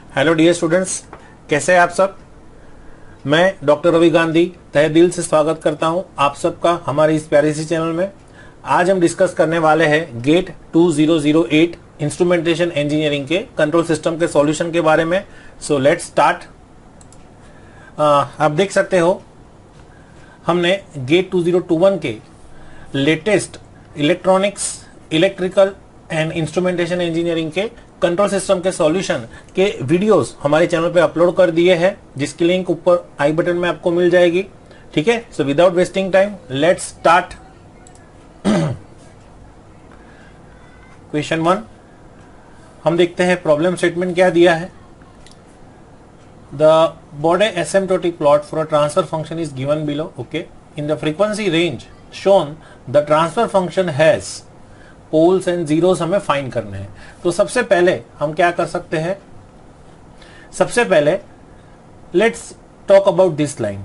Hello dear students, कैसे हैं आप सब। मैं डॉक्टर रवि गांधी तहे दिल से स्वागत करता हूं आप सबका हमारे इस प्यारे सी चैनल में। आज हम डिस्कस करने वाले हैं गेट 2008 इंस्ट्रूमेंटेशन इंजीनियरिंग के कंट्रोल सिस्टम के सॉल्यूशन के बारे में। So let's start. आप देख सकते हो हमने गेट 2021 के latest electronics, electrical and instrumentation engineering के कंट्रोल सिस्टम के सॉल्यूशन के वीडियोस हमारे चैनल पे अपलोड कर दिए हैं, जिसकी लिंक ऊपर आई बटन में आपको मिल जाएगी। ठीक है, so without wasting time let's start. Question 1 हम देखते हैं प्रॉब्लम स्टेटमेंट क्या दिया है। The Bode asymptotic plot for a transfer function is given below. Okay, in the frequency range shown the transfer function has poles and zeros हमें find करने हैं। तो सबसे पहले हम क्या कर सकते हैं, सबसे पहले let's talk about this line.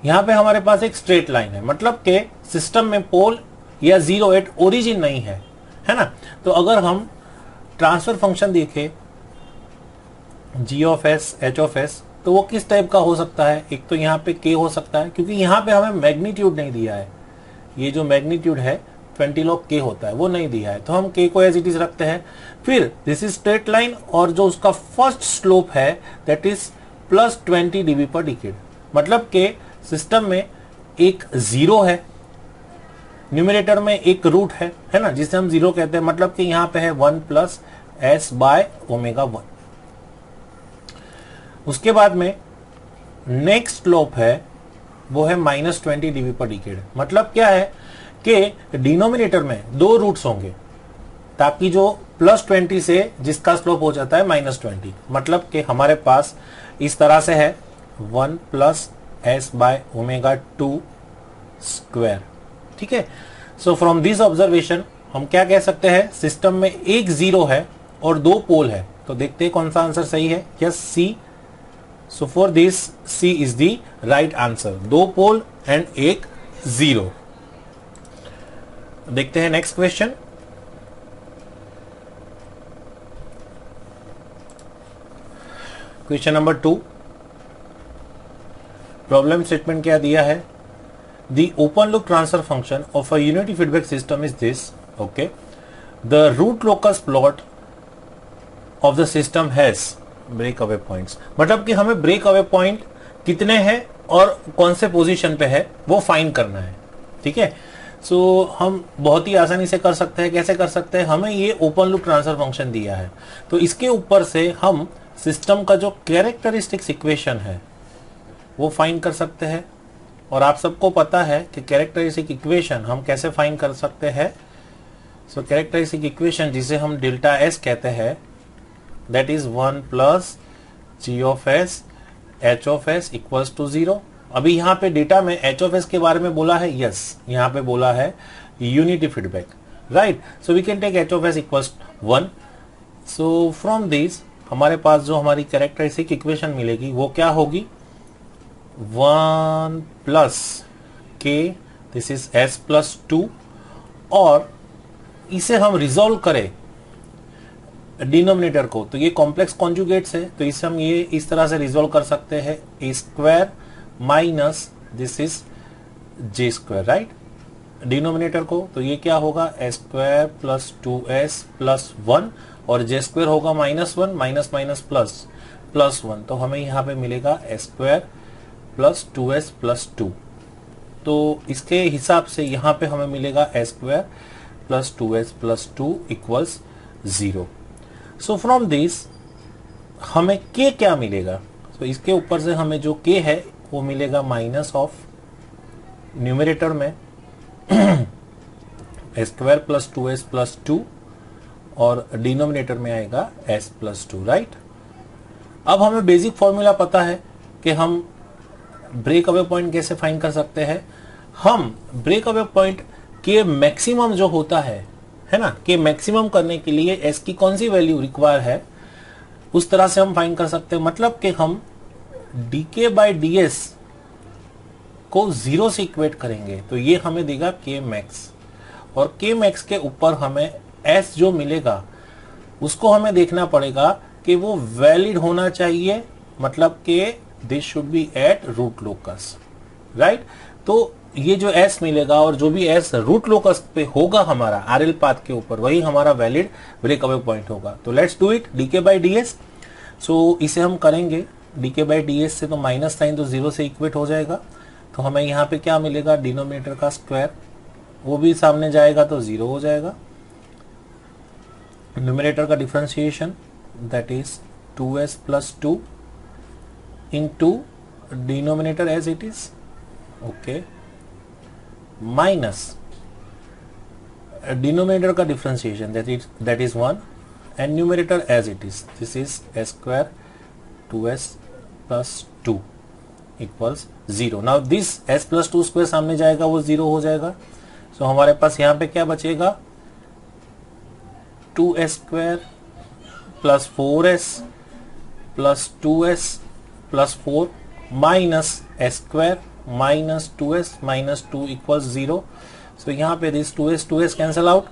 यहां पे हमारे पास एक स्ट्रेट लाइन है, मतलब के सिस्टम में पोल या जीरो एट ओरिजिन नहीं है, है ना। तो अगर हम ट्रांसफर फंक्शन देखें g of s, H of s, तो वो किस टाइप का हो सकता है। एक तो यहाँ पे के हो सकता है, क्योंकि यहाँ पे हमें मैग्नीट्यूड नहीं दिया है। ये जो मैग्नीट्यूड है 20 log के होता है, वो नहीं दिया है, तो हम के को एज इट इज रखते हैं। फिर दिस इज स्ट्रेट लाइन और जो उसका फर्स्ट स्लोप है दैट इज +20 dB पर डिकेड, मतलब के सिस्टम में एक जीरो है, न्यूमरेटर में एक रूट है ना, जिसे हम जीरो कहते हैं, मतलब कि यहां पे है 1 + s/ω1। उसके बाद में नेक्स्ट स्लोप है वो है -20 dB पर डिकेड, मतलब क्या है कि डिनोमिनेटर में दो रूट्स होंगे, ताकि जो +20 से जिसका स्लोप हो जाता है -20, मतलब कि हमारे पास इस तरह से है 1 + s/ω2 स्क्वायर। ठीक है, सो फ्रॉम दिस ऑब्जर्वेशन हम क्या कह सकते हैं, सिस्टम में एक जीरो है और दो पोल है। तो देखते हैं कौन सा आंसर सही है। Yes, C. So for this C is the right answer, दो पोल एंड एक जीरो। देखते हैं next question. Question number 2, problem statement क्या दिया है। The open loop transfer function of a unity feedback system is this. Okay, the root locus plot of the system has break away points, मतलब कि हमें ब्रेक अवे पॉइंट कितने हैं और कौन से पोजीशन पे है वो फाइंड करना है। ठीक है, सो हम बहुत ही आसानी से कर सकते हैं। कैसे कर सकते हैं, हमें ये ओपन लूप ट्रांसफर फंक्शन दिया है, तो इसके ऊपर से हम सिस्टम का जो कैरेक्टरिस्टिक्स इक्वेशन है वो फाइंड कर सकते हैं। और आप सबको पता है कि कैरेक्टरिस्टिक इक्वेशन हम कैसे फाइंड कर सकते हैं। सो कैरेक्टरिस्टिक इक्वेशन जिसे हम डेल्टा एस कहते हैं, that is 1 + g of s H of s equals to 0। अभी यहाँ पे डेटा में एच ऑफ एस के बारे में बोला है, यस, यहाँ पे बोला है unity feedback, right. So we can take H of s equals 1। So from this हमारे पास जो हमारी कैरेक्टरिस्टिक इक्वेशन मिलेगी वो क्या होगी, 1 + k, दिस इज s + 2, और इसे हम रिजोल्व करें डिनोमिनेटर को, तो ये कॉम्प्लेक्स कॉन्जुगेट्स है, तो इसे हम ये इस तरह से रिजोल्व कर सकते हैं, a² minus this is j², right, denominator को। तो ये क्या होगा, s² + 2s + 1, और j² होगा -1, माइनस माइनस प्लस +1, तो हमें यहाँ पे मिलेगा s² + 2s + 2। तो इसके हिसाब से यहाँ पे हमें मिलेगा s² + 2s + 2 = 0। So from this हमें k क्या मिलेगा, तो इसके ऊपर से हमें जो k है वो मिलेगा माइनस ऑफ न्यूमरेटर में s² + 2s + 2, और डिनोमिनेटर में आएगा s + 2, राइट। अब हमें बेसिक फॉर्मूला पता है कि हम ब्रेक अवे पॉइंट कैसे फाइंड कर सकते हैं। हम ब्रेक अवे पॉइंट के मैक्सिमम जो होता है ना, कि मैक्सिमम करने के लिए s की कौन सी वैल्यू रिक्वायर है, उस तरह से हम फाइंड कर सकते हैं। मतलब कि हम dk/ds को 0 से इक्वेट करेंगे, तो ये हमें देगा k max, और k max के ऊपर हमें s जो मिलेगा उसको हमें देखना पड़ेगा कि वो वैलिड होना चाहिए, मतलब कि this should be at root locus, right. तो ये जो s मिलेगा और जो भी s रूट लोकस पे होगा हमारा आरएल पाथ के ऊपर, वही हमारा वैलिड ब्रेक अवे पॉइंट होगा। तो let's do it, d k by d s. So इसे हम करेंगे डीके बाई डी एस से, तो माइनस साइन तो जीरो से इक्वेट हो जाएगा। तो हमें यहाँ पे क्या मिलेगा, डिनोमिनेटर का स्क्वायर, वो भी सामने जाएगा तो जीरो हो जाएगा। न्यूमरेटर का differentiation that is 2s plus 2 into denominator as it is, okay, minus denominator का differentiation that is 1 and numerator as it is, this is s square 2s plus 2 equals 0। Now this s plus 2 square सामने जाएगा वो 0 हो जाएगा। सो हमारे पास यहाँ पे क्या बचेगा, 2s square plus 4s plus 2s plus 4 minus s square minus 2s minus 2 equals 0। सो यहाँ पे दिस 2s कैंसल आउट,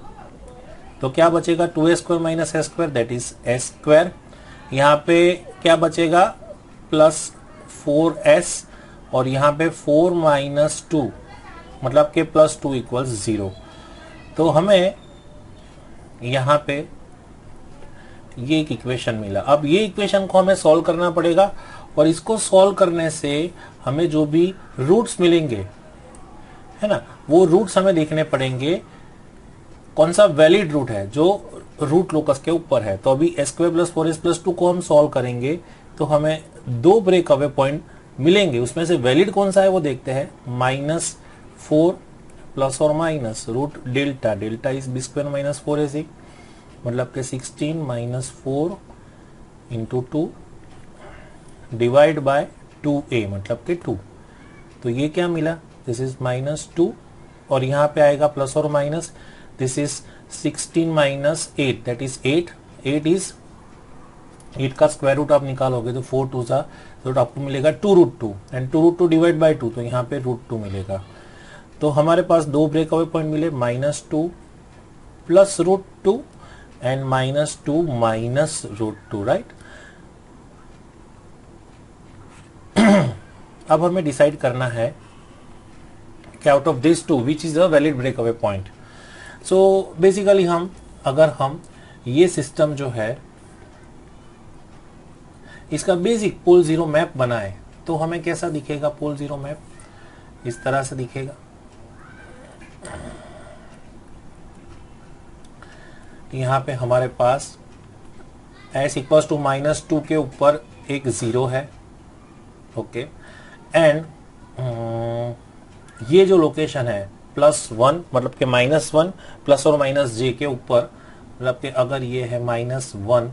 तो क्या बचेगा 2s square minus s square that is s square. यहाँ पे क्या बचेगा प्लस 4s और यहाँ पे 4 माइनस 2 मतलब कि प्लस 2 इक्वल्स 0। तो हमें यहाँ पे ये एक इक्वेशन मिला। अब ये इक्वेशन को हमें सॉल्व करना पड़ेगा और इसको सॉल्व करने से हमें जो भी रूट्स मिलेंगे, है ना, वो रूट्स हमें देखने पड़ेंगे कौन सा वैलिड रूट है जो रूट लोकस के ऊपर है। तो अभी s square plus 4s plus 2 को हम सॉल्व करेंगे तो हमें दो ब्रेक अवे पॉइंट मिलेंगे, उसमें से वैलिड कौन सा है वो देखते हैं। -4 प्लस और minus root delta, delta is b square minus 4ac, मतलब के 16 minus 4 into 2 divide bye 2a मतलब के 2। तो ये क्या मिला, दिस इज -2 और यहाँ पे आएगा प्लस और minus, this is 16 minus 8 that is 8, 8 is 8 का स्क्वायर रूट आप निकालोगे तो 4 2 सा, तो आपको मिलेगा 2√2 एंड 2√2 डिवाइड बाय 2, तो यहाँ पे √2 मिलेगा। तो हमारे पास दो ब्रेक अवे पॉइंट मिले, -2 प्लस √2 एंड -2 माइनस √2, राइट। अब हमें डिसाइड करना है कि out of this two which is a valid break away point. So basically अगर हम ये सिस्टम जो है इसका बेसिक पोल जीरो मैप बनाए तो हमें कैसा दिखेगा पोल जीरो मैप, इस तरह से दिखेगा। यहाँ पे हमारे पास s इक्वल्स टू -2 के ऊपर एक 0 है, ओके, एंड ये जो लोकेशन है +1 मतलब के -1 प्लस और माइनस j के ऊपर, मतलब कि अगर ये है -1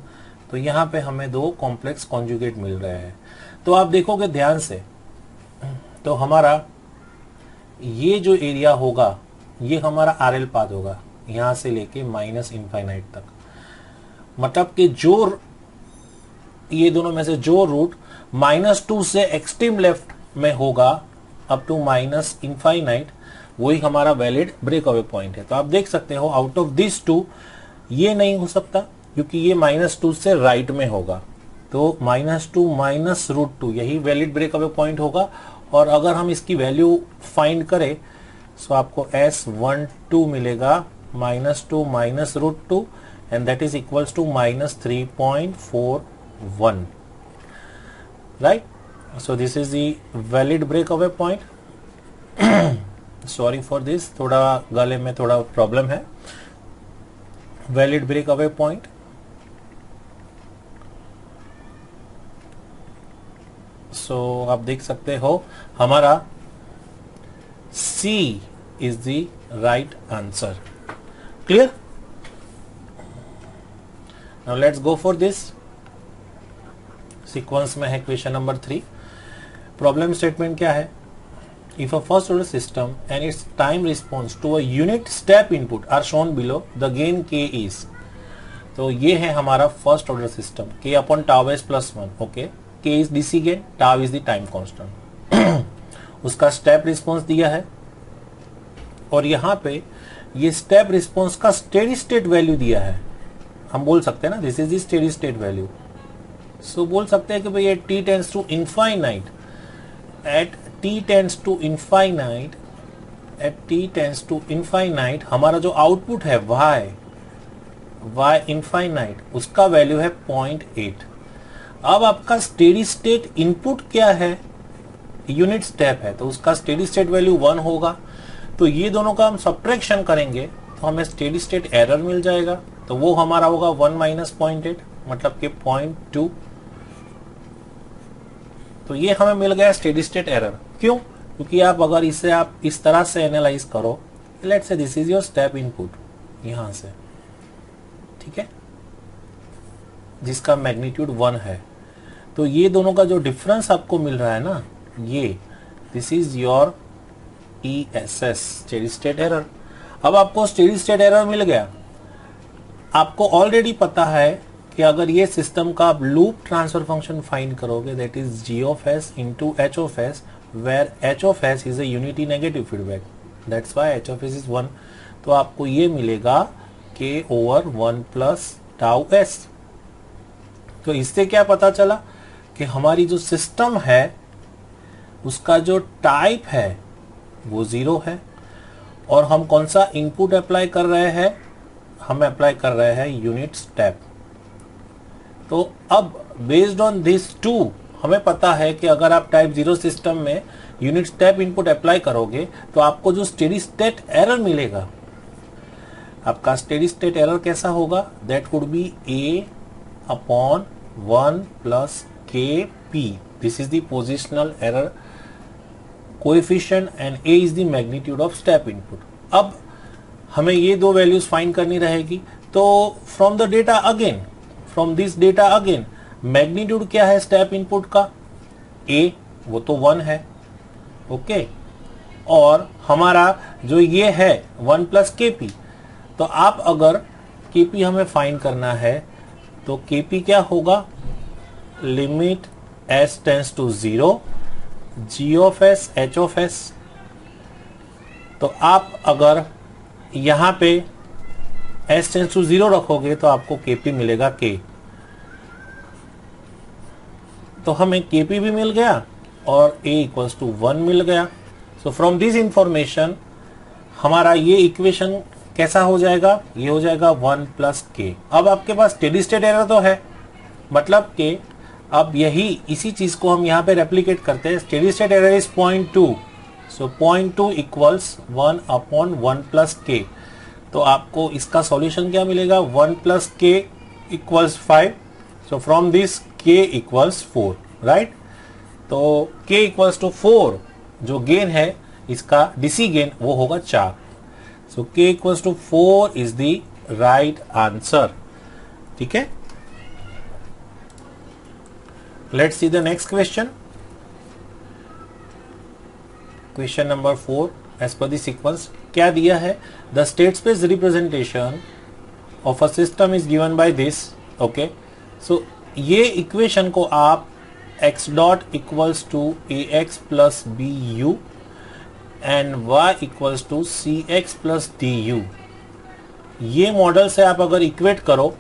तो यहाँ पे हमें दो कॉम्प्लेक्स कॉन्जुगेट मिल रहे हैं। तो आप देखोगे ध्यान से तो हमारा ये जो एरिया होगा ये हमारा आरएल पाथ होगा यहाँ से लेके -इनफाइनाइट तक, मतलब कि जो ये दोनों में से जो रूट -2 से एक्सट्रीम लेफ्ट में होगा अप टू -इनफाइनाइट वही हमारा वैलिड ब्रेक अवे पॉइंट है। तो आप देख सकते हो आउट ऑफ दिस टू ये नहीं हो सकता क्योंकि ये -2 से राइट में होगा, तो -2 माइनस √2 यही वैलिड ब्रेक अवे पॉइंट होगा। और अगर हम इसकी वैल्यू फाइंड करें तो आपको S12 मिलेगा -2 minus √2 and that is equals to -3.41, right. So this is the valid break away point. Sorry for this, थोड़ा गले में थोड़ा प्रॉब्लम है। Valid break away point so आप देख सकते हो हमारा C is the right answer. Clear? Now let's go for this. Sequence में है क्वेश्चन नंबर 3। प्रॉब्लम स्टेटमेंट क्या है? If a first order system and its time response to a unit step input are shown below, the gain k is। तो ये है हमारा first order system k upon tau s plus 1, okay, k is DC gain, tau is the time constant. उसका step response दिया है और यहाँ पे ये स्टेप रिस्पॉन्स का स्टेडी स्टेट वैल्यू दिया है। हम बोल सकते हैं ना this is the steady state value, so बोल सकते हैं कि भाई at t tends to infinite, at t tends to infinite, at t tends to infinite हमारा जो आउटपुट है y इनफाइनाइट, उसका वैल्यू है 0.8। अब आपका स्टेडी स्टेट इनपुट क्या है, यूनिट स्टेप है, तो उसका स्टेडी स्टेट वैल्यू 1 होगा। तो ये दोनों का हम सब्ट्रैक्शन करेंगे तो हमें स्टेडी स्टेट एरर मिल जाएगा, तो वो हमारा होगा 1 माइनस 0.8 मतलब कि 0.2। तो ये हमें मिल गया स्टेडी स्टेट एरर। क्यों? क्योंकि आप अगर इसे आप इस तरह से एनालाइज करो, let's say this is your step input यहां से, ठीक है, जिसका मैग्नीट्यूड 1 है। तो ये दोनों का जो डिफरेंस आपको मिल रहा है ना, ये this is your ESS steady state error. अब आपको स्टेडी स्टेट एरर मिल गया। आपको ऑलरेडी पता है कि अगर ये सिस्टम का आप लूप ट्रांसफर फंक्शन फाइंड करोगे, that is G of S into H of S, where H of S is a unity negative feedback, that's why H of S is 1। तो आपको ये मिलेगा K over 1 plus tau S। तो इससे क्या पता चला कि हमारी जो सिस्टम है उसका जो टाइप है वो 0 है, और हम कौन सा इनपुट अप्लाई कर रहे हैं, हम अप्लाई कर रहे हैं यूनिट स्टेप। तो अब बेस्ड ऑन दिस टू हमें पता है कि अगर आप टाइप 0 सिस्टम में यूनिट स्टेप इनपुट अप्लाई करोगे तो आपको जो स्टेडी स्टेट एरर मिलेगा, आपका स्टेडी स्टेट एरर कैसा होगा, that would B A upon 1 plus KP। This is the positional error coefficient and A is the magnitude of step input. अब हमें ये दो वैल्यूज फाइंड करनी रहेगी। तो from the data again, from this data again, magnitude क्या है step input का, A, वो तो 1 है, ओके, और हमारा जो ये है 1 प्लस KP। तो आप अगर KP हमें फाइंड करना है तो KP क्या होगा, limit S tends to 0 G of S H of S। तो आप अगर यहां पे S टेंड्स टू 0 रखोगे तो आपको KP मिलेगा K। तो हमें KP भी मिल गया और A इक्वल्स टू 1 मिल गया। सो फ्रॉम दिस इंफॉर्मेशन हमारा ये इक्वेशन कैसा हो जाएगा, ये हो जाएगा 1 प्लस K। अब आपके पास स्टेडी स्टेट एरर तो है, मतलब कि अब यही इसी चीज को हम यहाँ पे रेप्लिकेट करते हैं। Steady state error is 0.2, so 0.2 equals 1 upon 1 plus K। तो आपको इसका सॉल्यूशन क्या मिलेगा, 1 plus K equals 5। So from this K equals 4, right. तो K इक्वल्स टू 4 जो गेन है इसका DC गेन वो होगा 4। So K equals to 4 is the right answer, ठीक है। Let's see the next question. Question number 4 as per the sequence क्या दिया है, the state space representation of a system is given by this, okay। so ये equation को आप x dot equals to ax plus bu and y equals to cx plus du, ये model से आप अगर इक्वेट करो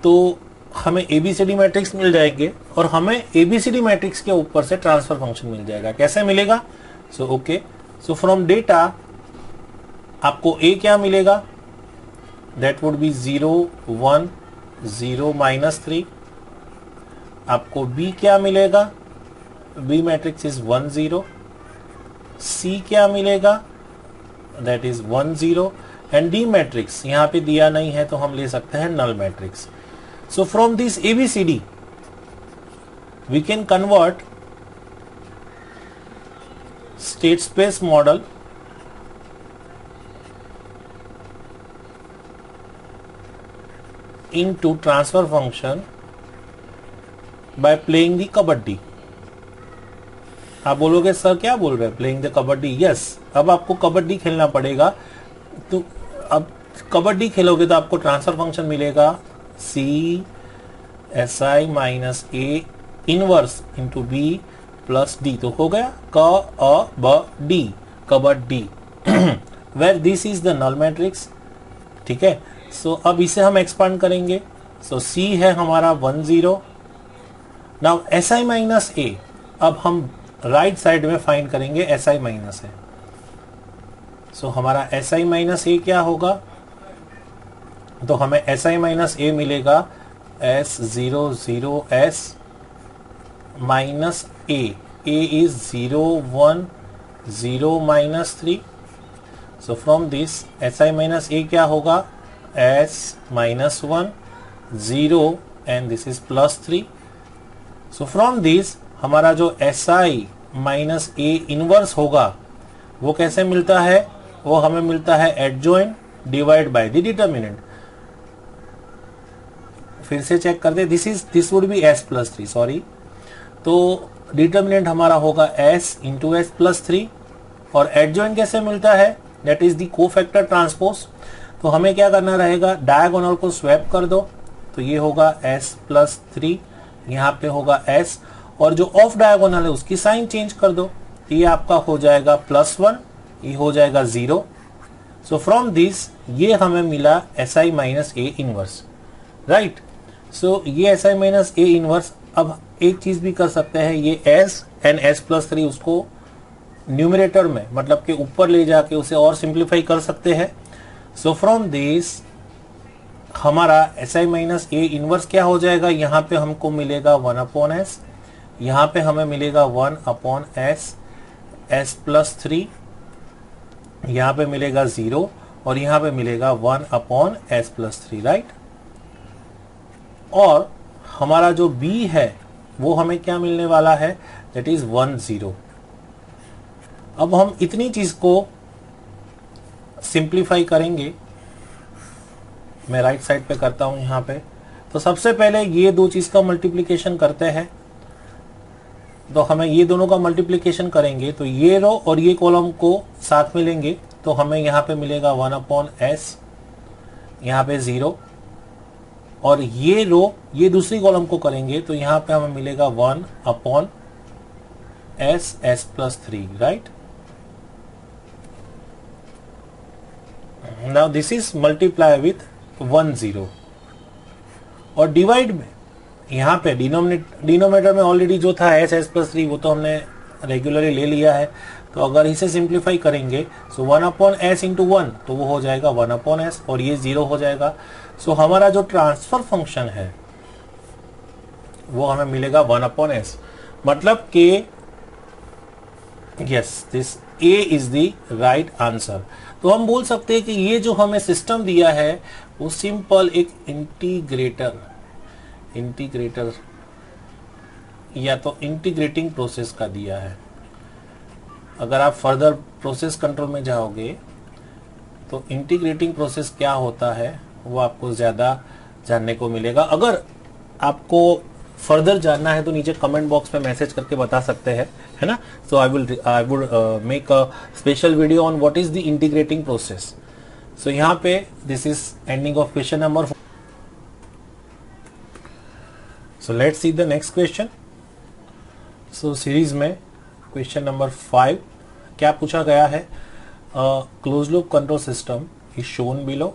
तो हमें ABCD मैट्रिक्स मिल जाएंगे और हमें ABCD मैट्रिक्स के ऊपर से ट्रांसफर फंक्शन मिल जाएगा। कैसे मिलेगा, so okay, so from data आपको A क्या मिलेगा, दैट वुड बी 0 1 0 माइनस 3। आपको B क्या मिलेगा, B मैट्रिक्स इज 1 0। C क्या मिलेगा, that is 1 0 and D matrix यहाँ पे दिया नहीं है तो हम ले सकते हैं null matrix. So from this ABCD we can convert state space model into transfer function by playing the kabaddi. आप बोलोगे सर क्या बोल रहे हैं, प्लेइंग द कबड्डी, यस। अब आपको कबड्डी खेलना पड़ेगा। तो अब कबड्डी खेलोगे तो आपको ट्रांसफर फंक्शन मिलेगा C SI minus A inverse into B plus D। तो हो गया क अ ब डी, kabaddi, where this is the null matrix, ठीक है। सो अब इसे हम एक्सपांड करेंगे। सो C है हमारा 1 0, नाउ एस आई माइनस ए, अब हम राइट साइड में फाइंड करेंगे एस आई माइनस ए। सो हमारा एस आई माइनस ए क्या होगा, तो हमें एस आई माइनस ए मिलेगा s zero zero s minus a, a is 0 1 0 minus 3। So from this s i minus a क्या होगा, s minus 1 0 and this is plus 3। So from this हमारा जो s i minus a inverse होगा वो कैसे मिलता है, वो हमें मिलता है adjoint divide by the determinant. फिर से चेक कर दे, this would be s plus 3, sorry. तो डिटर्मिनेंट हमारा होगा s इंटू एस प्लस 3 और एडजॉइंट कैसे मिलता है, that is the cofactor transpose. तो हमें क्या करना रहेगा, डायगोनल को स्वैप कर दो, तो ये होगा s प्लस 3, यहाँ पे होगा s, और जो ऑफ डायगोनल है उसकी साइन चेंज कर दो, ये आपका हो जाएगा प्लस 1, ये हो जाएगा 0। सो फ्रॉम दिस ये हमें मिला s i minus a inverse, right. So ये s i minus a inverse, अब एक चीज भी कर सकते हैं, ये s एंड s प्लस 3 उसको न्यूमरेटर में मतलब के ऊपर ले जाके उसे और सिंप्लीफाई कर सकते हैं। सो फ्रॉम दिस हमारा S i minus a inverse क्या हो जाएगा, यहाँ पे हमको मिलेगा 1 अपॉन एस, यहाँ पे हमें मिलेगा 1 अपॉन एस, एस प्लस 3, यहाँ पे मिलेगा 0 और यहाँ पे मिलेगा 1 अपॉन एस प्लस 3, राइट। और हमारा जो b है वो हमें क्या मिलने वाला है, दैट इज 1 0। अब हम इतनी चीज को सिंप्लीफाई करेंगे, मैं राइट साइड पे करता हूं यहाँ पे। तो सबसे पहले ये दो चीज का मल्टीप्लिकेशन करते हैं, तो हमें ये दोनों का मल्टीप्लिकेशन करेंगे तो ये रो और ये कॉलम को साथ में लेंगे, तो हमें यहाँ पे मिलेगा 1 अपॉन एस, यहाँ पे 0, और ये रो ये दूसरी कॉलम को करेंगे तो यहाँ पे हमें मिलेगा 1 upon S, S plus 3, right. Now this is multiply with 1 0, और डिवाइड में यहाँ पे डिनोमिनेटर में ऑलरेडी जो था एस, एस प्लस 3 वो तो हमने रेगुलरली ले लिया है, तो अगर इसे सिंप्लीफाई करेंगे सो 1 अपॉन एस इंटू 1 तो वो हो जाएगा 1 अपॉन एस और ये 0 हो जाएगा। सो हमारा जो ट्रांसफर फंक्शन है वो हमें मिलेगा 1 अपॉन एस, मतलब कि yes this A is the right answer. तो हम बोल सकते हैं कि ये जो हमें सिस्टम दिया है वो सिंपल एक इंटीग्रेटर या तो इंटीग्रेटिंग प्रोसेस का दिया है। अगर आप फर्दर प्रोसेस कंट्रोल में जाओगे तो इंटीग्रेटिंग प्रोसेस क्या होता है वो आपको ज्यादा जानने को मिलेगा। अगर आपको फर्दर जानना है तो नीचे कमेंट बॉक्स में मैसेज करके बता सकते हैं, है ना। So I would make a special video on what is the integrating process. So यहाँ पे this is ending of question number 4। So let's see the next question. So series में क्वेश्चन नंबर 5 क्या पूछा गया है, close loop control system is shown below,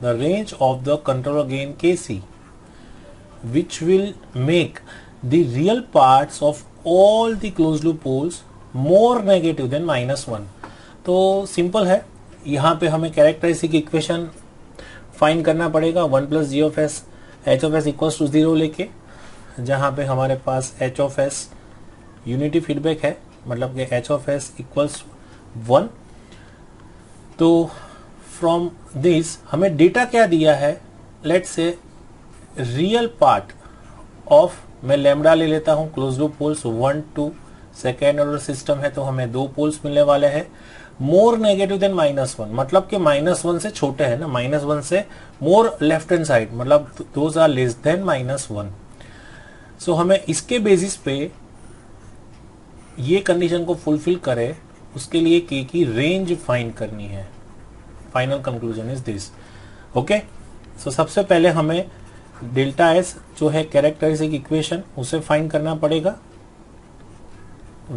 the range of the controller gain KC which will make the real parts of all the closed loop poles more negative than -1। तो simple है, यहाँ पे हमें characteristic equation find करना पड़ेगा 1 plus ji of s H of s equals to 0 लेके, जहाँ पे हमारे पास h of s unity feedback है, मतलब कि एच ऑफ एस इक्वल्स 1। तो फ्रॉम दिस हमें डेटा क्या दिया है, let's say real part of, मैं लैम्डा ले लेता हूं, close loop poles 1 2, second order system है तो हमें 2 पोल्स मिलने वाले हैं, मोर नेगेटिव देन -1, मतलब कि -1 से छोटे हैं ना, -1 से मोर लेफ्ट हैंड साइड, मतलब दोज आर लेस देन -1। सो हमें इसके बेसिस पे ये कंडीशन को फुलफिल करे उसके लिए के की रेंज फाइंड करनी है। Final conclusion is this, okay. So सबसे पहले हमें डेल्टा एस जो है कैरेक्टरिस्टिक इक्वेशन उसे फाइंड करना पड़ेगा,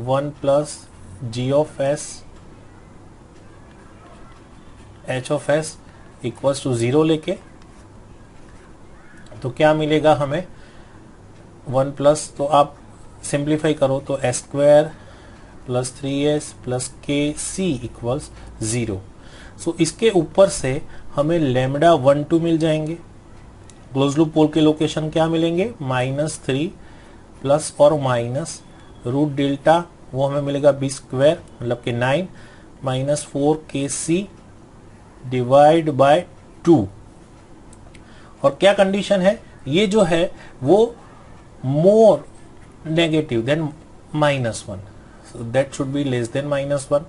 1 plus ji of s H of s equals to 0 लेके, तो क्या मिलेगा हमें, 1 प्लस, तो आप सिंप्लीफाई करो तो s square plus 3s plus के सी इक्वल्स 0। सो इसके ऊपर से हमें लैम्डा 1 2 मिल जाएंगे। क्लोज लूप पोल के लोकेशन क्या मिलेंगे, -3 प्लस और माइनस रूट डेल्टा, वो हमें मिलेगा बी स्क्वायर मतलब कि 9 minus 4 k C divide by 2। और क्या कंडीशन है, ये जो है वो more negative than -1, so that should be less than -1।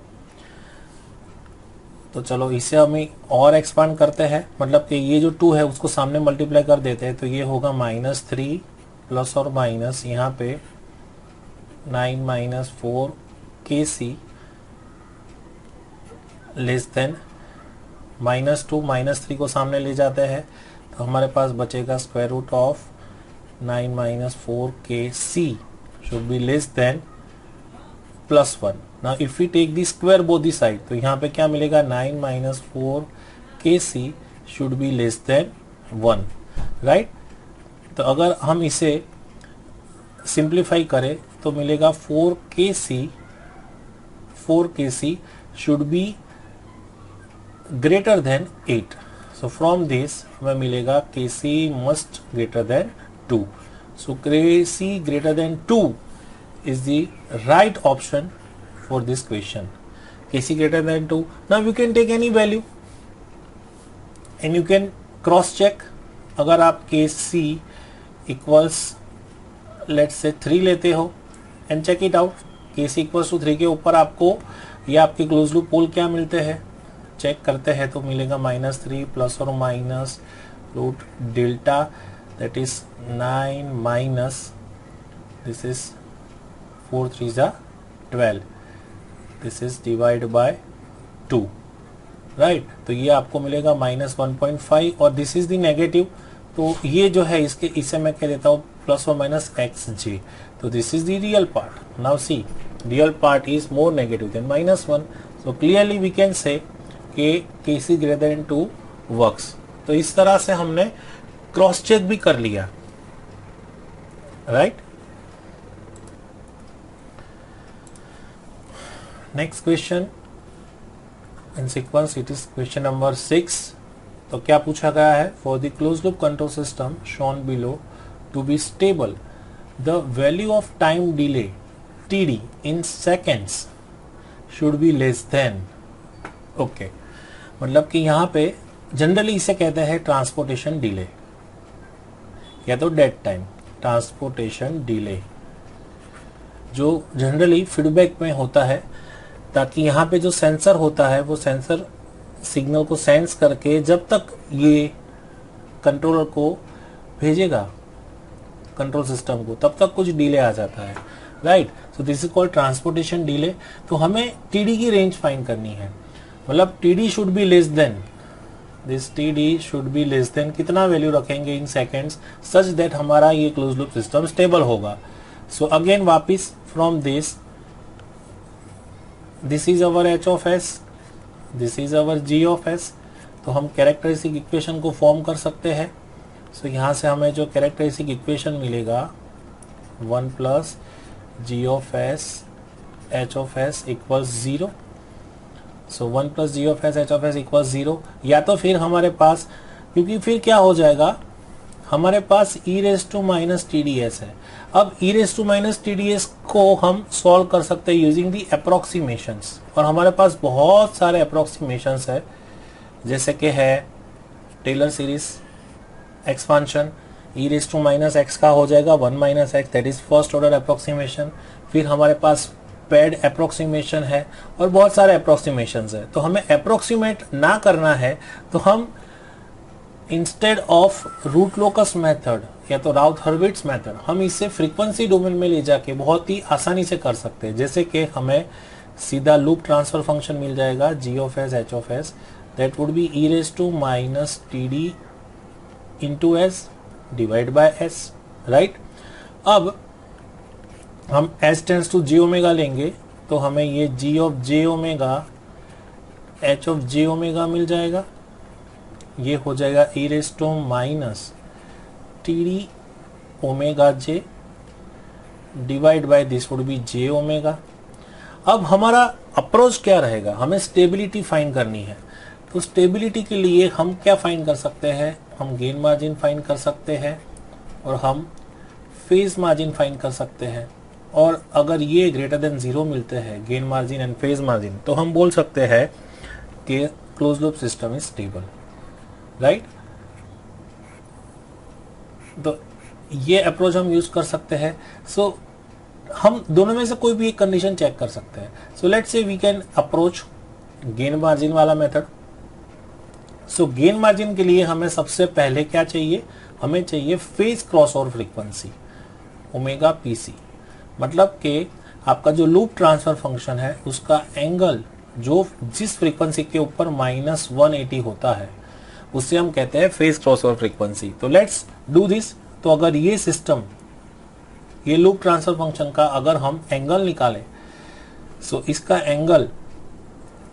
तो चलो इसे हम और एक्सपांड करते हैं, मतलब कि ये जो 2 है उसको सामने मल्टीप्लाई कर देते हैं, तो ये होगा -3 प्लस और माइनस यहाँ पे 9 माइनस 4 के सी लेस देन -2, -3 को सामने ले जाते हैं तो हमारे पास बचेगा square root of 9 minus 4 k c should be less than +1। Now if we take the square both the side, तो यहाँ पे क्या मिलेगा, 9 minus 4 k c should be less than 1, right. तो अगर हम इसे सिंप्लीफाई करें तो मिलेगा 4 k c should be greater than 8। So from this हमें मिलेगा k c must greater than 2। So k c greater than 2 is the right option for this question. Kc greater than 2. Now you can take any value and you can cross check. अगर आप Kc equals let's say 3 लेते हो and check it out, Kc equals to 3 के ऊपर आपको या आपके close loop pole क्या मिलते हैं, चेक करते हैं तो मिलेगा -3 प्लस और minus root delta, that is 9 minus this is 4 3 12, this is divide by 2, right. तो ये आपको मिलेगा -1.5 और दिस इज द नेगेटिव, तो ये जो है इसे मैं कह देता हूँ प्लस और माइनस xj। तो this is the real part. Now see, real part is more negative than -1, so clearly we can say कि Kc ग्रेटर देन 2 वर्क्स। तो इस तरह से हमने क्रॉस चेक भी कर लिया, right. Next question in sequence, it is question number 6। तो क्या पूछा गया है, for the close loop control system shown below to be stable the value of time delay Td in seconds should be less than, okay. मतलब कि यहाँ पे generally इसे कहते हैं ट्रांसपोर्टेशन डिले या तो डेड टाइम। ट्रांसपोर्टेशन डिले जो जनरली फीडबैक में होता है, ताकि यहाँ पे जो सेंसर होता है वो सेंसर सिग्नल को सेंस करके जब तक ये कंट्रोलर को भेजेगा कंट्रोल सिस्टम को तब तक कुछ डिले आ जाता है, right. So this is called transportation delay. तो हमें टीडी की रेंज फाइंड करनी है, मतलब TD should be less then, this TD should be less then कितना वैल्यू रखेंगे इन सेकेंड्स सच दैट हमारा ये क्लोज लूप सिस्टम स्टेबल होगा। सो अगेन वापिस from this is our H of s, this is our G of s. तो हम characteristic equation को form कर सकते हैं। सो यहाँ से हमें जो कैरेक्टरिस्टिक इक्वेशन मिलेगा 1 plus ji of s H of s equals 0। So 1 plus ji of s H of s equals 0। या तो फिर हमारे पास, क्योंकि फिर क्या हो जाएगा, हमारे पास e raise to minus T D s है। अब e raise to minus T D s को हम सॉल्व कर सकते हैं यूजिंग दी अप्रोक्सीमेशंस, और हमारे पास बहुत सारे अप्रोक्सीमेशंस है, जैसे कि है Taylor series expansion. e raise to minus x का हो जाएगा 1 minus x, that is first order approximation. फिर हमारे पास पैड अप्रोक्सीमेशन है और बहुत सारे अप्रोक्सीमेशंस है। तो हमें अप्रोक्सीमेट ना करना है तो हम instead of root locus method या तो राउथ हर्विट्ज मेथड, हम इसे फ्रीक्वेंसी डोमेन में ले जाके बहुत ही आसानी से कर सकते हैं। जैसे कि हमें सीधा लूप ट्रांसफर फंक्शन मिल जाएगा g of s H of s, that would be e raise to minus T d into s divide by s, right. अब हम s tends to j omega लेंगे तो हमें ये g of j omega h of j omega मिल जाएगा। ये हो जाएगा e raise to minus T d omega j divide by this would be j omega. अब हमारा अप्रोच क्या रहेगा, हमें स्टेबिलिटी फाइंड करनी है। तो स्टेबिलिटी के लिए हम क्या फाइंड कर सकते हैं, हम गेन मार्जिन फाइंड कर सकते हैं और हम फेज मार्जिन फाइंड कर सकते हैं। और अगर ये ग्रेटर देन 0 मिलते हैं, gain margin and phase margin, तो हम बोल सकते हैं कि close loop system is stable, right. तो ये अप्रोच हम यूज कर सकते हैं। सो हम दोनों में से कोई भी एक कंडीशन चेक कर सकते हैं। So let's say we can approach gain margin वाला मेथड। सो गेन मार्जिन के लिए हमें सबसे पहले क्या चाहिए, हमें चाहिए phase crossover frequency omega PC. मतलब कि आपका जो लूप ट्रांसफर फंक्शन है उसका एंगल जो जिस फ्रीक्वेंसी के ऊपर -180 होता है उससे हम कहते हैं फेज क्रॉसओवर फ्रीक्वेंसी। तो लेट्स डू दिस। तो अगर ये सिस्टम, ये लूप ट्रांसफर फंक्शन का अगर हम एंगल निकालें, सो इसका एंगल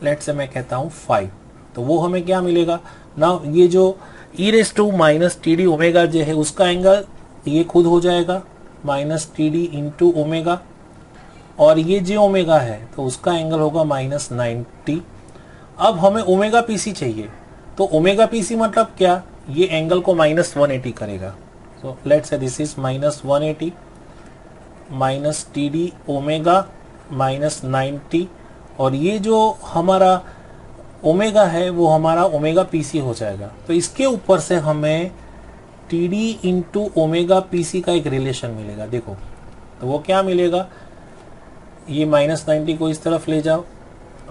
लेट्स से मैं कहता हूं 5, तो वो हमें क्या मिलेगा ना, ये जो e−td ओमेगा जे है उसका एंगल ये खुद हो जाएगा -td इंटू ओमेगा, और ये जे ओमेगा है तो उसका एंगल होगा -90। अब हमें ओमेगा पीसी चाहिए, तो ओमेगा पीसी मतलब क्या, ये एंगल को -180 करेगा। सो लेट्स से दिस इज -180 -td ओमेगा -90, और ये जो हमारा ओमेगा है वो हमारा ओमेगा पीसी हो जाएगा। तो इसके ऊपर से हमें td इंटू ओमेगा पीसी का एक रिलेशन मिलेगा। देखो तो वो क्या मिलेगा, ये -90 को इस तरफ ले जाओ,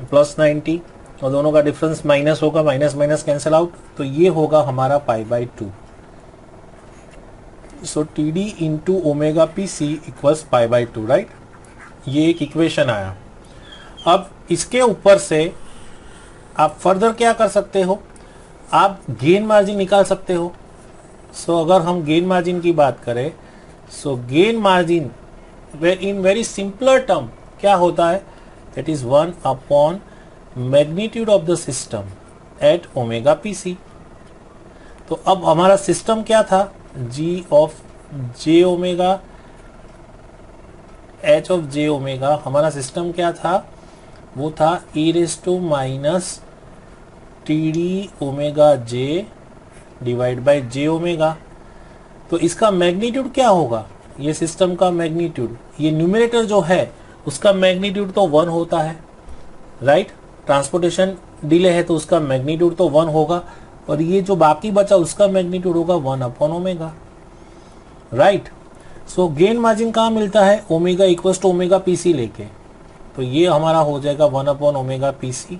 +90, और दोनों का डिफरेंस माइनस होगा, माइनस माइनस कैंसिल आउट, तो ये होगा हमारा π/2। So td into omega p c equals π/2, right. ये एक इक्वेशन आया। अब इसके ऊपर से आप फर्दर क्या कर सकते हो, आप गेन मार्जिन निकाल सकते हो। सो अगर हम गेन मार्जिन की बात करें, so gain margin in very simpler term क्या होता है, that is 1 upon magnitude of the system at omega p c. तो अब हमारा सिस्टम क्या था, g of j omega h of j omega, हमारा सिस्टम क्या था, वो था e−td omega j divide by j omega. तो इसका मैग्नीट्यूड क्या होगा, ये सिस्टम का मैग्नीट्यूड, ये न्यूमरेटर जो है उसका मैग्नीट्यूड तो 1 होता है, राइट। ट्रांसपोर्टेशन डिले है तो उसका मैग्नीट्यूड तो 1 होगा, और ये जो बाकी बचा उसका मैग्नीट्यूड होगा 1 upon omega, right. So gain margin कहाँ मिलता है, omega equals to omega PC लेके, तो ये हमारा हो जाएगा 1 अपॉन ओमेगा पीसी।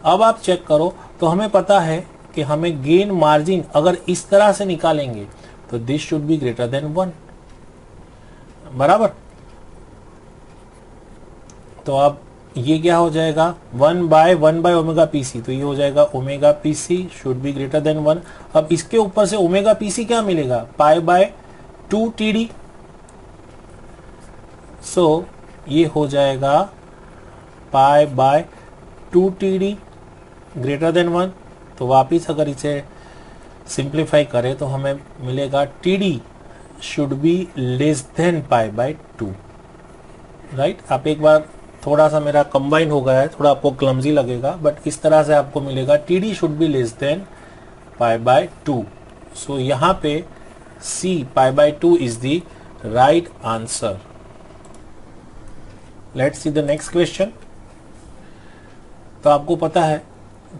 अब आप चेक करो तो हमें पता है कि हमें गेन मार्जिन अगर इस तरह से निकालेंगे तो this should be greater then 1, बराबर। तो अब ये क्या हो जाएगा, 1/1 ओमेगा पीसी, तो ये हो जाएगा omega PC should be greater then 1। अब इसके ऊपर से ओमेगा पीसी क्या मिलेगा, π/2 td। सो ये हो जाएगा π/2 td ग्रेटर देन 1। तो वापिस अगर इसे सिंप्लीफाई करें तो हमें मिलेगा td should be less than π/2, right. आप एक बार, थोड़ा सा मेरा कंबाइन हो गया है, थोड़ा आपको क्लमजी लगेगा, बट इस तरह से आपको मिलेगा td should be less than π/2। So यहाँ पे C π/2 is the right answer. Let's see the next question. तो आपको पता है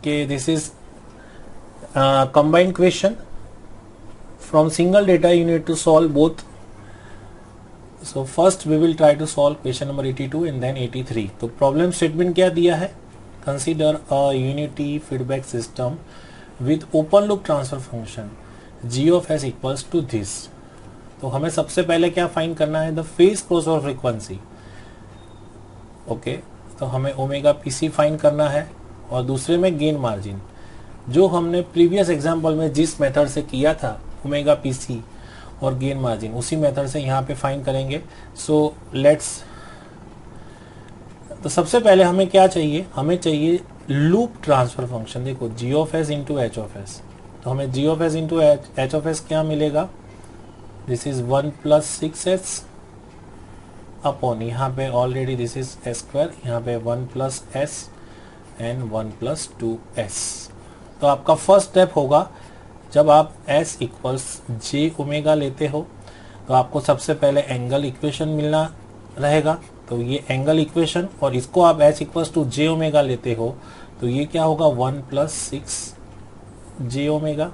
कि this is combined question from single data you need to solve both. So first we will try to solve question number 82 and then 83. तो problem statement क्या दिया है, consider a unity feedback system with open loop transfer function g of s equals to this. तो हमें सबसे पहले क्या find करना है, the phase crossover frequency, okay. तो हमें ओमेगा पीसी फाइंड करना है, और दूसरे में गेन मार्जिन, जो हमने प्रीवियस एग्जाम्पल में जिस मेथड से किया था ओमेगा पीसी और गेन मार्जिन, उसी मेथड से यहाँ पे फाइंड करेंगे। सो लेट्स, तो सबसे पहले हमें क्या चाहिए, हमें चाहिए लूप ट्रांसफर फंक्शन। देखो g of s into h of s, तो हमें g of s into h of s क्या मिलेगा, दिस इज 1 + 6s अपॉन यहाँ पे already this is S square, यहाँ पे 1 plus S and 1 plus 2s। तो आपका फर्स्ट स्टेप होगा जब आप s इक्वल्स j ओमेगा लेते हो तो आपको सबसे पहले एंगल इक्वेशन मिलना रहेगा। तो ये एंगल इक्वेशन और इसको आप s equals to j omega लेते हो तो ये क्या होगा 1 plus 6 j omega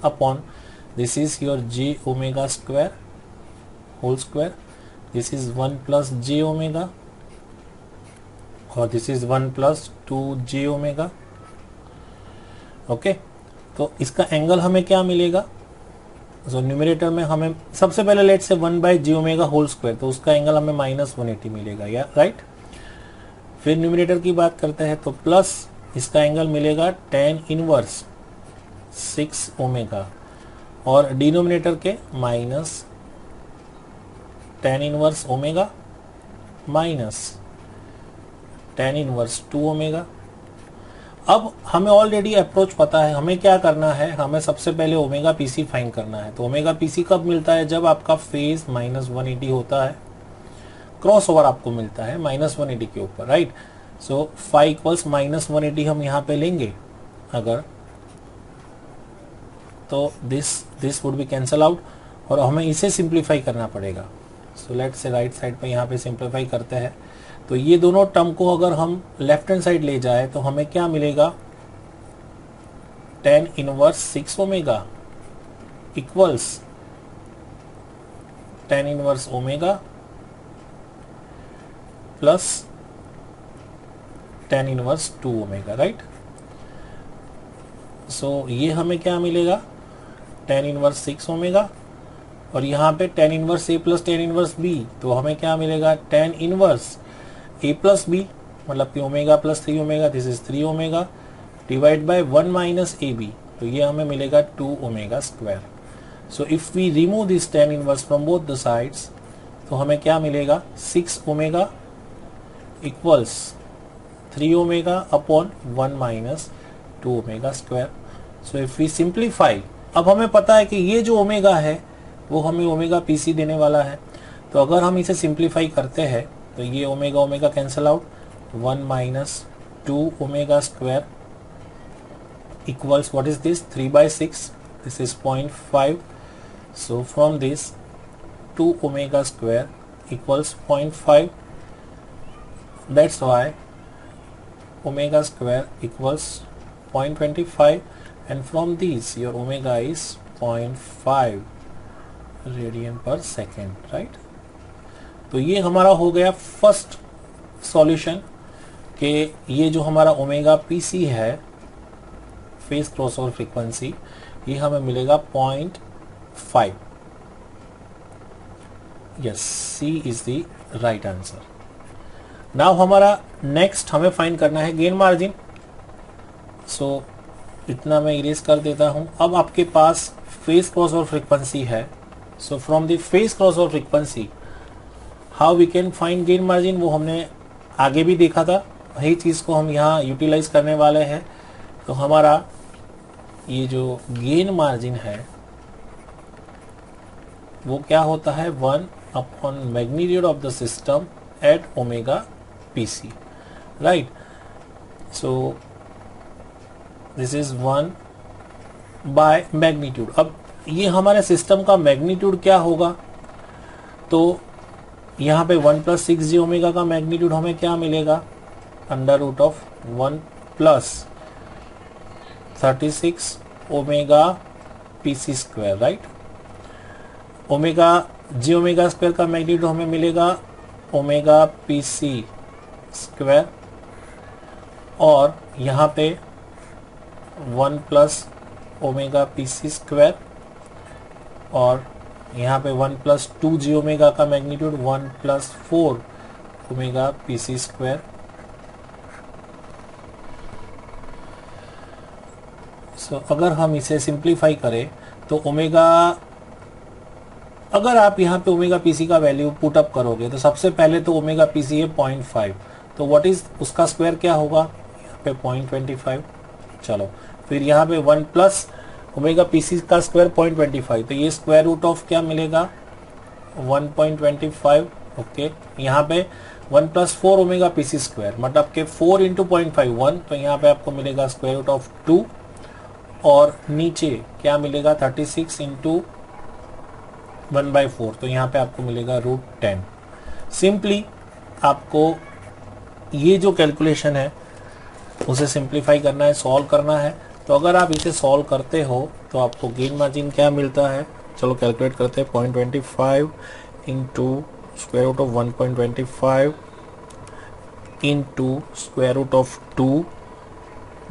upon this is your j omega square whole square, this is 1 plus j omega और this is 1 plus 2j omega. Okay, तो इसका एंगल हमें क्या मिलेगा? सो न्यूमरेटर में हमें सबसे पहले let say 1 by j omega whole square, तो उसका एंगल हमें -180 मिलेगा, या राइट। फिर न्यूमरेटर की बात करते हैं तो प्लस इसका एंगल मिलेगा tan इनवर्स 6 ओमेगा और डिनोमिनेटर के minus tan inverse omega minus tan inverse 2 omega. अब हमें ऑलरेडी अप्रोच पता है, हमें क्या करना है, हमें सबसे पहले ओमेगा पीसी फाइंड करना है। तो ओमेगा पीसी कब मिलता है? जब आपका फेज -180 होता है, क्रॉस ओवर आपको मिलता है -180 के ऊपर, राइट। सो फाई इक्वल्स -180 हम यहाँ पे लेंगे अगर, तो this would B cancel out और हमें इसे सिंप्लीफाई करना पड़ेगा। सो लेट्स से राइट साइड पे यहाँ पे सिंप्लीफाई करते हैं तो ये दोनों टर्म को अगर हम लेफ्ट हैंड साइड ले जाए तो हमें क्या मिलेगा? tan inverse 6 omega equals tan inverse omega plus tan inverse 2 omega, right. So ये हमें क्या मिलेगा? tan इनवर्स 6 ओमेगा और यहाँ पे tan inverse a plus tan inverse b, तो हमें क्या मिलेगा? tan inverse a plus B, मतलब कि omega plus 3 omega, this is 3 omega divide by 1 minus A B, तो ये हमें मिलेगा 2 omega square. So if we remove this tan inverse from both the sides तो हमें क्या मिलेगा? 6 omega equals 3 omega upon 1 minus 2 omega square. So if we simplify, अब हमें पता है कि ये जो ओमेगा है वो हमें ओमेगा पीसी देने वाला है। तो अगर हम इसे सिंप्लीफाई करते हैं तो ये omega omega cancel out, 1 minus 2 omega square equals what is this? 3/6, this is 0.5। So from this 2 omega square equals 0.5, that's why omega square equals 0.25 and from these your omega is 0.5 radian पर second, right. तो ये हमारा हो गया first solution कि ये जो हमारा ओमेगा पीसी है फेज क्रॉसओवर फ्रीक्वेंसी, ये हमें मिलेगा 0.5। Yes, C is the right answer. Now हमारा नेक्स्ट हमें फाइंड करना है गेन मार्जिन। सो इतना मैं इरेज कर देता हूं। अब आपके पास फेज क्रॉसओवर फ्रीक्वेंसी है, so from the phase crossover frequency how we can find gain margin, वो हमने आगे भी देखा था, वही चीज को हम यहाँ यूटिलाइज करने वाले हैं। तो हमारा ये जो गेन मार्जिन है वो क्या होता है? 1 upon magnitude of the system at omega PC, right. So this is 1 by magnitude. अब ये हमारे सिस्टम का मैग्नीट्यूड क्या होगा? तो यहाँ पे 1 प्लस 6j ओमेगा का मैग्नीट्यूड हमें क्या मिलेगा? Under root of 1 plus 36 omega PC square, right. Omega j omega square का मैग्नीट्यूड हमें मिलेगा ओमेगा पीसी स्क्वायर और यहाँ पे 1 प्लस ओमेगा पीसी स्क्वायर और यहाँ पे 1 प्लस 2j ओमेगा का magnitude 1 plus 4 omega PC square. So अगर हम इसे सिंप्लीफाई करें तो ओमेगा, अगर आप यहाँ पे ओमेगा पीसी का वैल्यू पुट अप करोगे तो सबसे पहले तो ओमेगा पीसी है 0.5, तो व्हाट इज उसका स्क्वायर क्या होगा? यहाँ पे 0.25। चलो फिर यहाँ पे 1 प्लस ओमेगा पीसी का स्क्वायर 0.25, तो ये स्क्वायर रूट ऑफ क्या मिलेगा? 1.25 ओके यहाँ पे 1 plus 4 omega P C square मतलब के 4 इंटू 0.51, तो यहाँ पे आपको मिलेगा स्क्वायर रूट ऑफ 2 और नीचे क्या मिलेगा 36 इंटू 1/4, तो यहाँ पे आपको मिलेगा रूट 10। सिंपली आपको ये जो कैलकुलेशन है उसे सिंप्लीफाई करना है, सॉल्व करना है। तो अगर आप इसे सॉल्व करते हो तो आपको गेन मार्जिन क्या मिलता है, चलो कैलकुलेट करते हैं। 0.25 into square root of 1.25 into square root of 2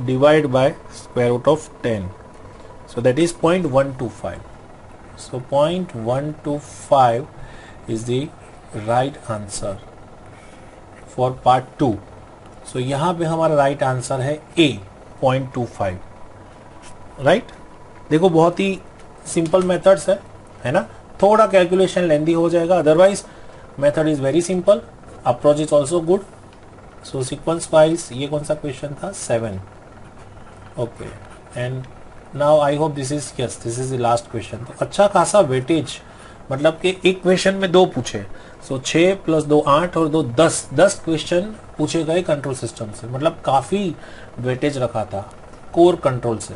divide by square root of 10, so that is 0.125. So 0.125 is the right answer for part 2. So यहाँ पे हमारा राइट आंसर है A 0.25, राइट। देखो बहुत ही सिंपल मेथड्स है ना, थोड़ा कैलकुलेशन लेंदी हो जाएगा, otherwise method is very simple, approach is also good. So sequence wise ये कौन सा क्वेश्चन था, 7, okay. And now I hope this is the last question. तो अच्छा खासा वेटेज, मतलब कि एक क्वेश्चन में 2 पूछे, सो 6 प्लस 2 8 और 2 10 क्वेश्चन पूछे गए कंट्रोल सिस्टम से, मतलब काफी वेटेज रखा था कोर कंट्रोल से।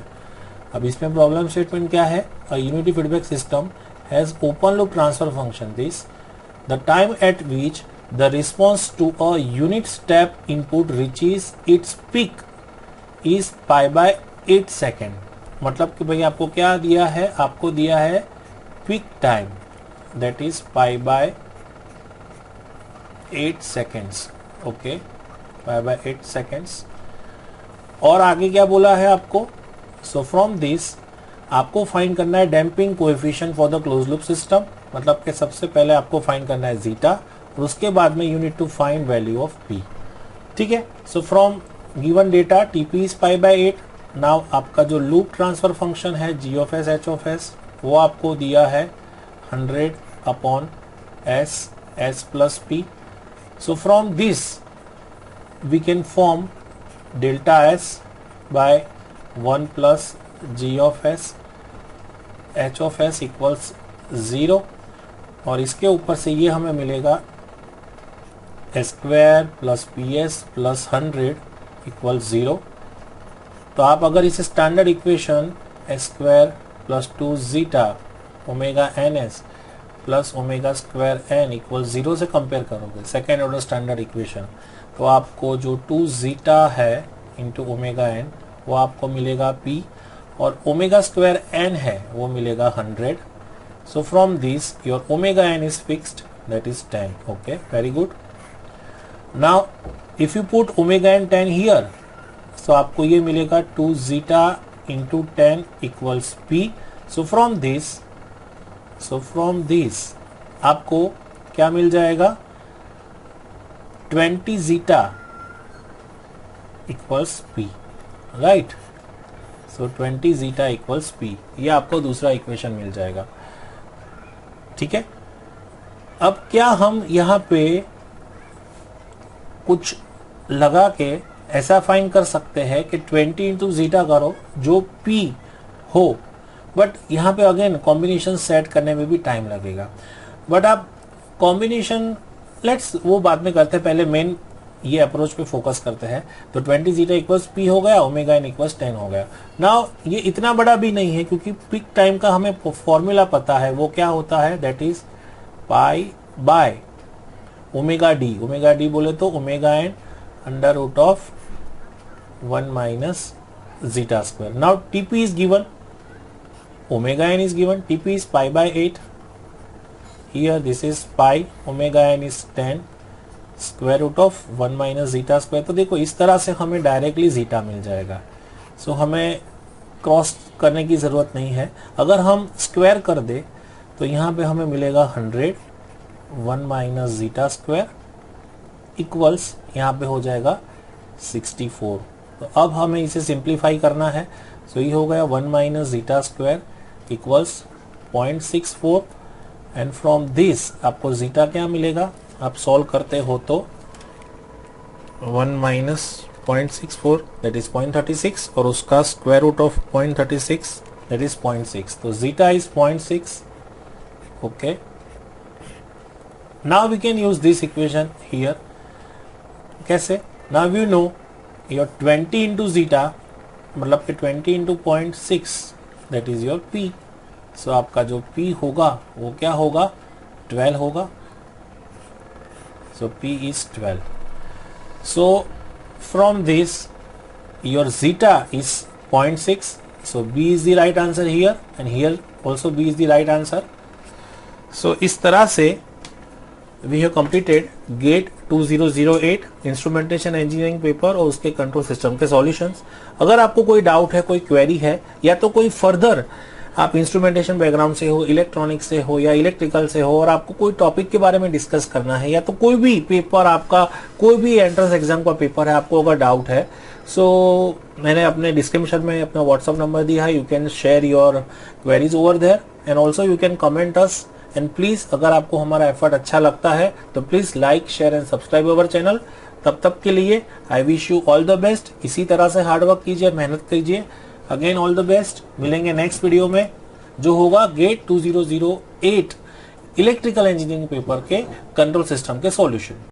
अब इसमें प्रॉब्लम स्टेटमेंट क्या है, a unity feedback system has open loop transfer function, this the time at which the response to a unit step input reaches its peak is π/8 second. मतलब कि भाई आपको क्या दिया है, आपको दिया है peak time that is π/8 seconds, okay, π/8 seconds. और आगे क्या बोला है आपको, सो फ्रॉम दिस आपको फाइंड करना है damping coefficient for the close loop system, मतलब कि सबसे पहले आपको फाइंड करना है जीटा और उसके बाद में you need to find value of p, ठीक है। So from given data t p is π/8। Now आपका जो लूप ट्रांसफर फंक्शन है g of s H of s वो आपको दिया है 100/s plus p. So from this we can form delta s by 1 plus ji of s H of s equals 0 और इसके ऊपर से ये हमें मिलेगा square plus p S plus 100 equal 0। तो आप अगर इसे standard equation square plus 2 zeta omega N S plus omega square N equal 0 से कंपेयर करोगे, सेकेंड ऑर्डर स्टैंडर्ड इक्वेशन, तो आपको जो 2 जीटा है इंटू ओमेगा एन वो आपको मिलेगा पी और ओमेगा स्क्वायर एन है वो मिलेगा 100। So from this your omega n is fixed that is 10, okay, very good. Now if you put omega n 10 here, so आपको ये मिलेगा 2 zeta into 10 equals p. So from this आपको क्या मिल जाएगा, 20 zeta equals p, right. So 20 zeta equals p, ये आपको दूसरा इक्वेशन मिल जाएगा, ठीक है। अब क्या हम यहाँ पे कुछ लगा के ऐसा फाइंड कर सकते हैं कि 20 इंटू जीटा करो जो P हो, बट यहाँ पे अगेन कॉम्बिनेशन सेट करने में भी टाइम लगेगा। बट आप कॉम्बिनेशन लेट्स वो बाद में करते हैं, पहले मेन ये अप्रोच पे फोकस करते हैं। तो 20 जीटा इक्वल्स पी हो गया, ओमेगा एन इक्वल्स 10 हो गया। नाउ ये इतना बड़ा भी नहीं है क्योंकि पीक टाइम का हमें फॉर्मूला पता है, वो क्या होता है, that is pi by omega d. Omega d बोले तो omega n under root of 1 minus zeta square. Now t p is given, omega n is given, t p is π/8, here this is pi, omega n is 10 square root of 1 minus zeta square. तो देखो इस तरह से हमें directly zeta मिल जाएगा, सो हमें cross करने की जरूरत नहीं है। अगर हम स्क्वायर कर दे तो यहाँ पे हमें मिलेगा 100 1 माइनस जीटा स्क्वायर इक्वल्स यहाँ पे हो जाएगा 64। तो अब हमें इसे सिंप्लीफाई करना है, सो ये हो गया 1 minus zeta square equals 0.64 and from this आपको जीटा क्या मिलेगा, आप सॉल्व करते हो तो 1 माइनस 0.64 दैट इज 0.36 और उसका square root of 0.36 that is 0.6। तो zeta is 0.6, okay. Now we can use this equation here. कैसे? Now you know your 20 into zeta मतलब कि 20 into 0.6 that is your P. So आपका जो P होगा वो क्या होगा? 12 होगा. सो P is 12. So from this your zeta is 0.6. So B is the right answer here and here also B is the right answer. So इस तरह से we have completed GATE 2008 instrumentation engineering paper और उसके control system के solutions. अगर आपको कोई doubt है, कोई क्वेरी है या तो कोई फर्दर आप इंस्ट्रूमेंटेशन बैकग्राउंड से हो, इलेक्ट्रॉनिक्स से हो या इलेक्ट्रिकल से हो और आपको कोई टॉपिक के बारे में डिस्कस करना है या तो कोई भी पेपर आपका कोई भी एंट्रेंस एग्जाम का पेपर है, आपको अगर डाउट है सो मैंने अपने डिस्क्रिप्शन में अपना व्हाट्सअप नंबर दिया है. You can share your queries over there and also you can comment us. And please अगर आपको हमारा एफर्ट अच्छा लगता है तो please like share and subscribe our channel. तब तक के लिए I wish you all the best. इसी तरह से हार्डवर्क कीजिए, मेहनत कीजिए. Again all the best. मिलेंगे नेक्स्ट वीडियो में जो होगा गेट 2008 इलेक्ट्रिकल इंजीनियरिंग पेपर के कंट्रोल सिस्टम के सॉल्यूशन.